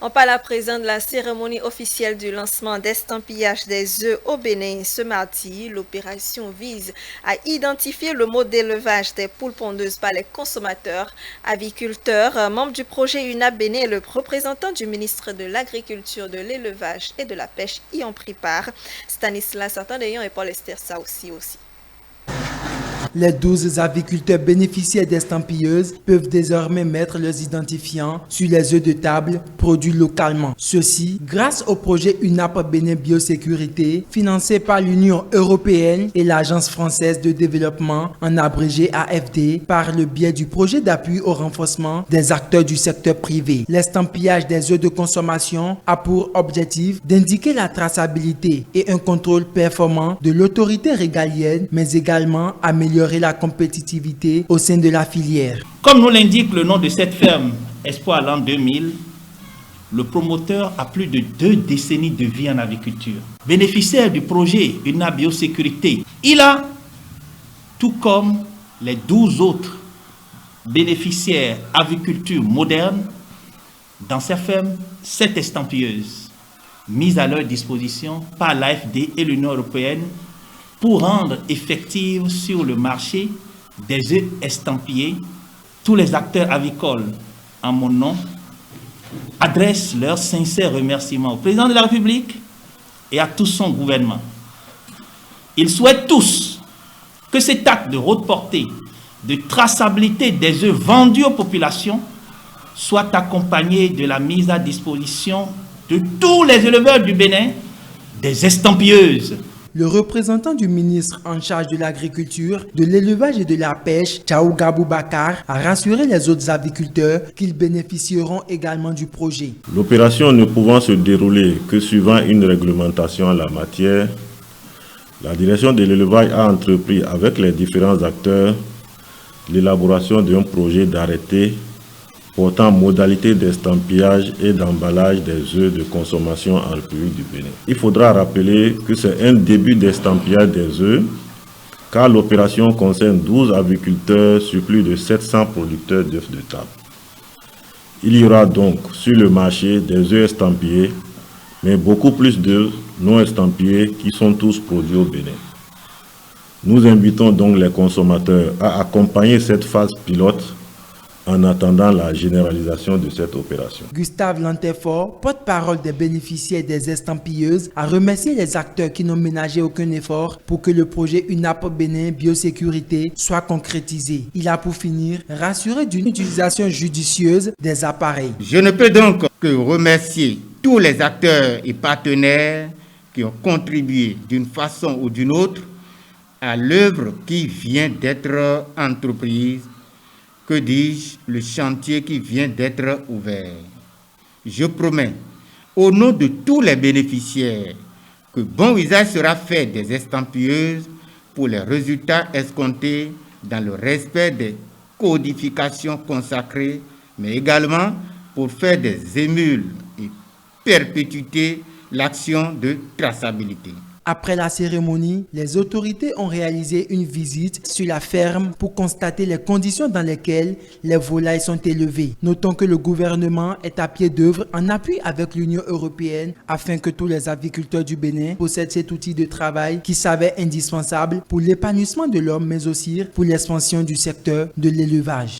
On parle à présent de la cérémonie officielle du lancement d'estampillage des œufs au Bénin ce mardi. L'opération vise à identifier le mode d'élevage des poules pondeuses par les consommateurs, aviculteurs. Membre du projet UNAP Bénin et le représentant du ministre de l'Agriculture, de l'Élevage et de la Pêche y ont pris part. Stanislas Sartandeyon et Paul Esther aussi. Les 12 aviculteurs bénéficiaires d'estampilleuses peuvent désormais mettre leurs identifiants sur les œufs de table produits localement. Ceci grâce au projet UNAP Bénin Biosécurité financé par l'Union européenne et l'Agence française de développement, en abrégé AFD, par le biais du projet d'appui au renforcement des acteurs du secteur privé. L'estampillage des œufs de consommation a pour objectif d'indiquer la traçabilité et un contrôle performant de l'autorité régalienne, mais également améliorer la compétitivité au sein de la filière. Comme nous l'indique le nom de cette ferme, Espoir l'an 2000, le promoteur a plus de 2 décennies de vie en aviculture. Bénéficiaire du projet UNAP Biosécurité, il a, tout comme les 12 autres bénéficiaires aviculture moderne, dans sa ferme, 7 estampilleuses mises à leur disposition par l'AFD et l'Union européenne pour rendre effective sur le marché des œufs estampillés. Tous les acteurs avicoles, en mon nom, adressent leurs sincères remerciements au président de la République et à tout son gouvernement. Ils souhaitent tous que cet acte de haute portée de traçabilité des œufs vendus aux populations soit accompagné de la mise à disposition de tous les éleveurs du Bénin des estampilleuses. Le représentant du ministre en charge de l'agriculture, de l'élevage et de la pêche, Tchaouga Boubacar, a rassuré les autres aviculteurs qu'ils bénéficieront également du projet. L'opération ne pouvant se dérouler que suivant une réglementation en la matière, la direction de l'élevage a entrepris avec les différents acteurs l'élaboration d'un projet d'arrêté portant modalité d'estampillage et d'emballage des œufs de consommation en République du Bénin. Il faudra rappeler que c'est un début d'estampillage des œufs, car l'opération concerne 12 aviculteurs sur plus de 700 producteurs d'œufs de table. Il y aura donc sur le marché des œufs estampillés, mais beaucoup plus d'œufs non estampillés qui sont tous produits au Bénin. Nous invitons donc les consommateurs à accompagner cette phase pilote en attendant la généralisation de cette opération. Gustave Lantefort, porte-parole des bénéficiaires des estampilleuses, a remercié les acteurs qui n'ont ménagé aucun effort pour que le projet UNAP Bénin Biosécurité soit concrétisé. Il a pour finir rassuré d'une utilisation judicieuse des appareils. Je ne peux donc que remercier tous les acteurs et partenaires qui ont contribué d'une façon ou d'une autre à l'œuvre qui vient d'être entreprise. Que dis-je, le chantier qui vient d'être ouvert. Je promets, au nom de tous les bénéficiaires, que bon usage sera fait des estampilleuses pour les résultats escomptés dans le respect des codifications consacrées, mais également pour faire des émules et perpétuer l'action de traçabilité. Après la cérémonie, les autorités ont réalisé une visite sur la ferme pour constater les conditions dans lesquelles les volailles sont élevées. Notons que le gouvernement est à pied d'œuvre en appui avec l'Union européenne afin que tous les aviculteurs du Bénin possèdent cet outil de travail qui s'avère indispensable pour l'épanouissement de l'homme mais aussi pour l'expansion du secteur de l'élevage.